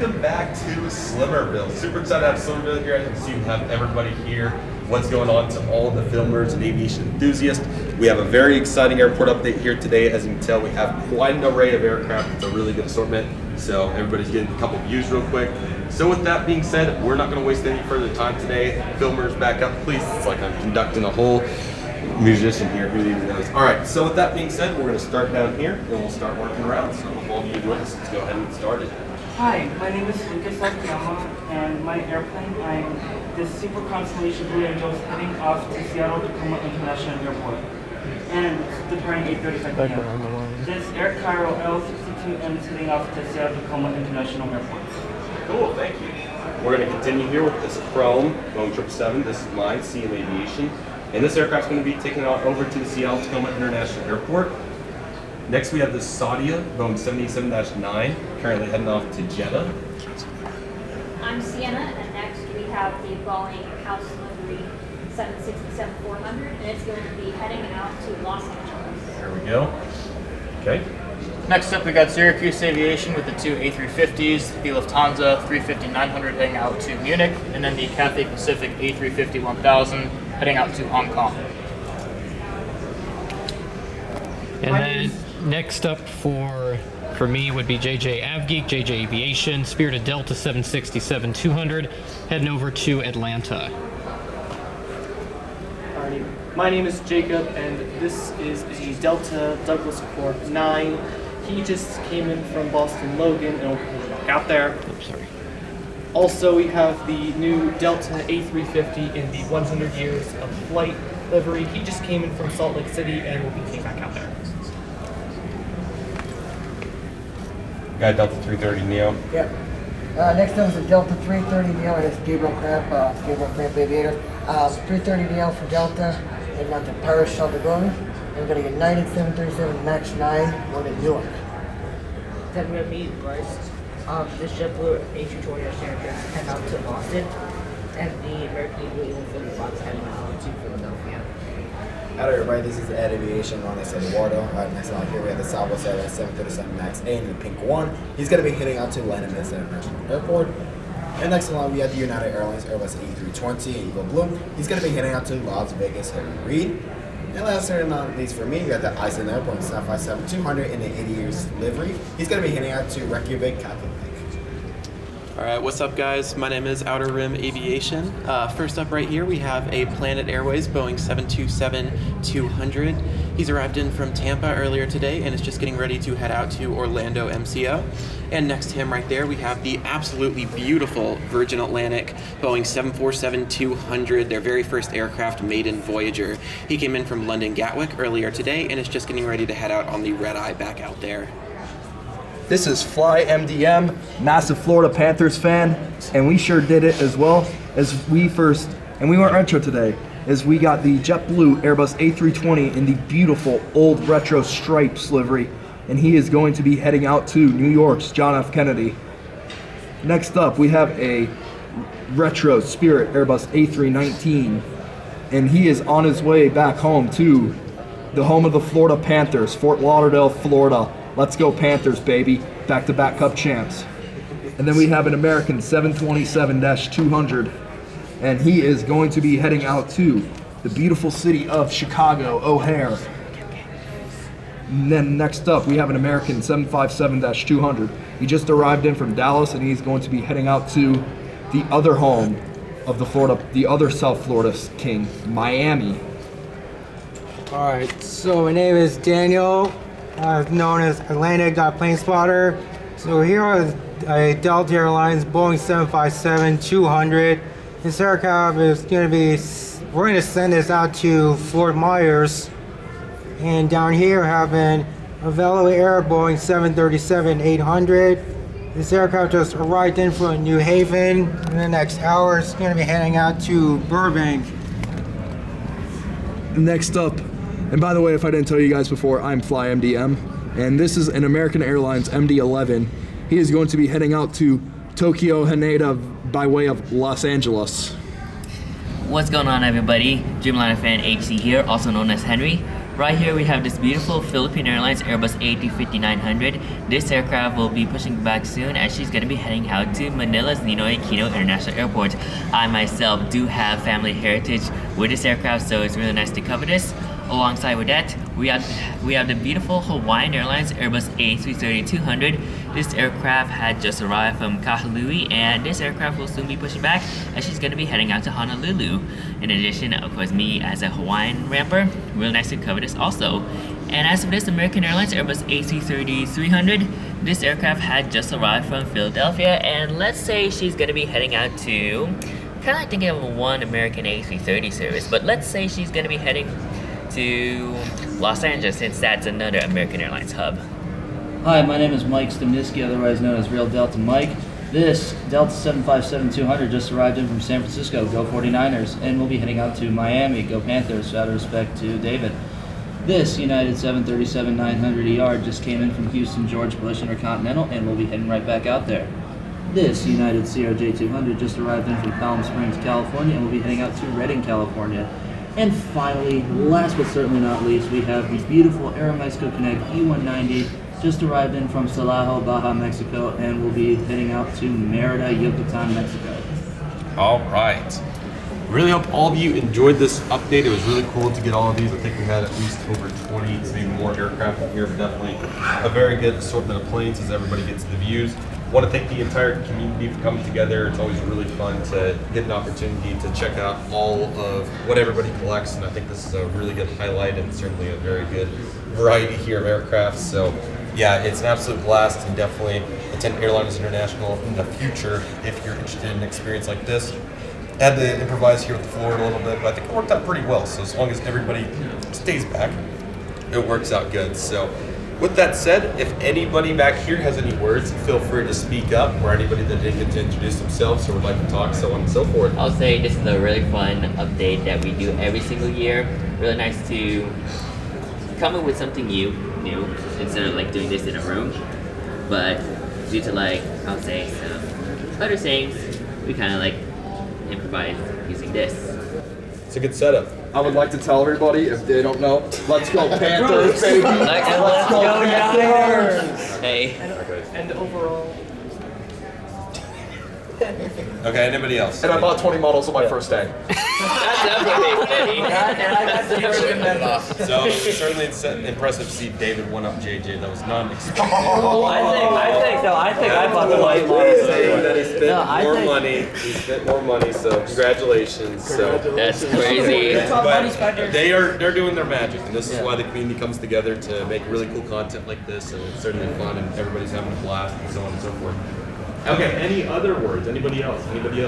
welcome back to Slimmerville. Super excited to have Slimmerville here. As you can see, we have everybody here. What's going on to all the filmers and aviation enthusiasts. We have a very exciting airport update here today. As you can tell, we have quite an array of aircraft. It's a really good assortment. So everybody's getting a couple views real quick. So with that being said, we're not going to waste any further time today. Filmers, back up, please. It's like I'm conducting a whole musician here, who even knows. All right, so with that being said, we're going to start down here and we'll start working around. So with all of you with us, let's go ahead and get started. Hi, my name is Lucas Akiyama, and my airplane, I'm the Super Constellation Blue Angels heading off to Seattle Tacoma International Airport. And it's departing 8:35 p.m. This Air Cairo L62M is heading off to Seattle Tacoma International Airport. Cool, thank you. We're going to continue here with this Chrome Boeing 777. This is mine, CM Aviation. And this aircraft's going to be taken out over to the Seattle Tacoma International Airport. Next we have the Saudia Boeing 787-9, currently heading off to Jeddah. I'm Sienna, and next we have the Boeing House Livery 767-400, and it's going to be heading out to Los Angeles. There we go. Okay. Next up, we got Syracuse Aviation with the two A350s, the Lufthansa 350-900 heading out to Munich, and then the Cathay Pacific A350-1000 heading out to Hong Kong. And then next up for me would be JJ Avgeek, JJ Aviation, Spirit Delta 767-200 heading over to Atlanta. My name is Jacob, and this is the Delta Douglas Corp 9. He just came in from Boston Logan and will back out there. Oops, sorry. Also, we have the new Delta A350 in the 100 years of flight livery. He just came in from Salt Lake City and will be came back out there. Got Delta 330 Neo. Yep. Next up is the Delta 330 Neo, and it's Gabriel Cramp Aviator. 330 Neo for Delta, heading out to Paris, Charles de Gaulle. And we're going to get United 737 MAX 9 going to Newark. Then we're going to meet Bryce. This JetBlue A220 heading out to Boston, and the American Eagle 145 heading out to Philadelphia. Hello everybody, this is Ed Aviation, Ron Eduardo. Next on here we have the Southwest Airlines 737 MAX A in the pink one. He's going to be heading out to Atlanta International Airport. And next along we have the United Airlines Airbus A320 Eagle Blue. He's going to be heading out to Las Vegas Harry Reid. And last but not least for me, we have the Iceland Airport 757-200 in the 80 years livery. He's going to be heading out to Reykjavik, Catholic. Alright, what's up guys? My name is Outer Rim Aviation. First up right here we have a Planet Airways Boeing 727-200. He's arrived in from Tampa earlier today and is just getting ready to head out to Orlando MCO. And next to him right there we have the absolutely beautiful Virgin Atlantic Boeing 747-200, their very first aircraft made in Voyager. He came in from London Gatwick earlier today and is just getting ready to head out on the red eye back out there. This is Fly MDM, massive Florida Panthers fan, and we sure did it as well as we went retro today, as we got the JetBlue Airbus A320 in the beautiful old retro stripes livery, and he is going to be heading out to New York's John F. Kennedy. Next up, we have a retro Spirit Airbus A319, and he is on his way back home to the home of the Florida Panthers, Fort Lauderdale, Florida. Let's go Panthers, baby. Back-to-back Cup champs. And then we have an American 727-200, and he is going to be heading out to the beautiful city of Chicago, O'Hare. And then next up, we have an American 757-200. He just arrived in from Dallas, and he's going to be heading out to the other home of the other South Florida king, Miami. All right, so my name is Daniel, known as Atlantic Plane Spotter. So here is a Delta Airlines Boeing 757-200. This aircraft is going to be, we're going to send this out to Fort Myers. And down here we have an Avelo Air Boeing 737-800. This aircraft just arrived in from New Haven. In the next hour, it's going to be heading out to Burbank. Next up, and by the way, if I didn't tell you guys before, I'm Fly MDM, and this is an American Airlines MD-11. He is going to be heading out to Tokyo Haneda by way of Los Angeles. What's going on, everybody? Dreamliner fan HC here, also known as Henry. Right here we have this beautiful Philippine Airlines Airbus A350-900. This aircraft will be pushing back soon as she's going to be heading out to Manila's Ninoy Aquino International Airport. I myself do have family heritage with this aircraft, so it's really nice to cover this. Alongside with that, we have the beautiful Hawaiian Airlines Airbus A330-200. This aircraft had just arrived from Kahului, and this aircraft will soon be pushing back as she's going to be heading out to Honolulu. In addition, of course, me as a Hawaiian ramper, real nice to cover this also. And as for this American Airlines Airbus A330-300, this aircraft had just arrived from Philadelphia, and let's say she's going to be heading out to, kind of like thinking of one American A330 service, but let's say she's going to be heading to Los Angeles, since that's another American Airlines hub. Hi, my name is Mike Stemniski, otherwise known as Real Delta Mike. This Delta 757-200 just arrived in from San Francisco, go 49ers, and we'll be heading out to Miami, go Panthers, out of respect to David. This United 737-900ER just came in from Houston George Bush Intercontinental, and we'll be heading right back out there. This United CRJ-200 just arrived in from Palm Springs, California, and we'll be heading out to Redding, California. And finally, last but certainly not least, we have the beautiful Aeromexico Connect E190 just arrived in from Salajo, Baja, Mexico, and we'll be heading out to Merida, Yucatan, Mexico. All right. Really hope all of you enjoyed this update. It was really cool to get all of these. I think we had at least over 20, maybe more aircraft in here, but definitely a very good assortment of planes as everybody gets the views. I want to thank the entire community for coming together. It's always really fun to get an opportunity to check out all of what everybody collects, and I think this is a really good highlight and certainly a very good variety here of aircraft. So yeah, it's an absolute blast, and definitely attend Airliners International in the future if you're interested in an experience like this. I had to improvise here with the floor a little bit, but I think it worked out pretty well. So as long as everybody stays back, it works out good. So with that said, if anybody back here has any words, feel free to speak up, or anybody that didn't get to introduce themselves or would like to talk, so on and so forth. I'll say this is a really fun update that we do every single year. Really nice to come up with something new, instead of like doing this in a room. But due to I'll say some other things, we kind of improvise using this. It's a good setup. I would like to tell everybody, if they don't know, let's go Panthers, baby! Let's go Panthers! Hey. And overall, Okay, anybody else? And I bought 20 models on my first day. So certainly it's impressive to see David one up JJ. That was non-expected. I think I bought the white model. Saying that he spent more money. He spent more money. So congratulations. So that's crazy. But they're doing their magic, and this is why the community comes together to make really cool content like this, and it's certainly fun, and everybody's having a blast, and so on and so forth. Okay, any other words? Anybody else?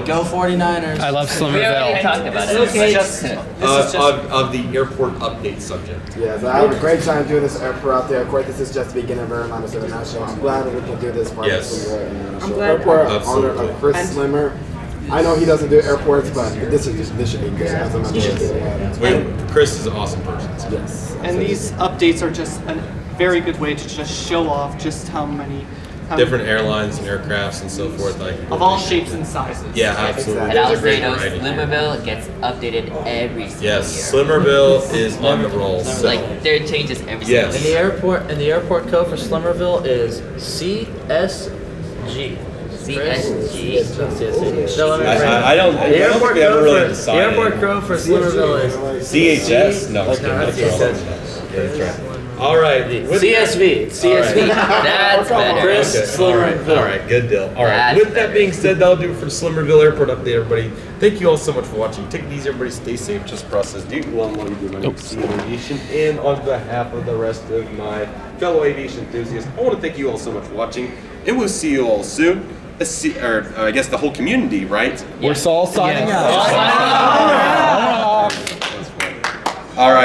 Go 49ers. I love Slimmerville. We already talked about it. Okay. Of the airport update subject. Yes, I have a great time doing this airport out there. Of course, this is just the beginning of Airliners International. I'm glad we can do this part of the International Airport honor of Chris Slimmer. I know he doesn't do airports, but this should be good. As a member. Chris is an awesome person. So. Yes. and these updates are just a very good way to just show off just how many different airlines and aircrafts and so forth, of all shapes and sizes. Yeah, absolutely. And I'll say Slimmerville gets updated every single year. Yes, Slimmerville is on the roll. So. There are changes every single year. And the airport code for Slimmerville is CSG. CSG. I don't think we ever really decided. The airport code for Slimmerville is CHS? No, that's right. All right. CSV. CSV. That's better. Chris Slimmerville. All right, good deal. All right. With that being said, that'll do it for Slimmerville Airport Update, everybody. Thank you all so much for watching. Take it easy, everybody. Stay safe. Just process. Do well, love you, do my name is Aviation. And on behalf of the rest of my fellow aviation enthusiasts, I want to thank you all so much for watching. And we'll see you all soon. I guess the whole community, right? We're all signing out. All right.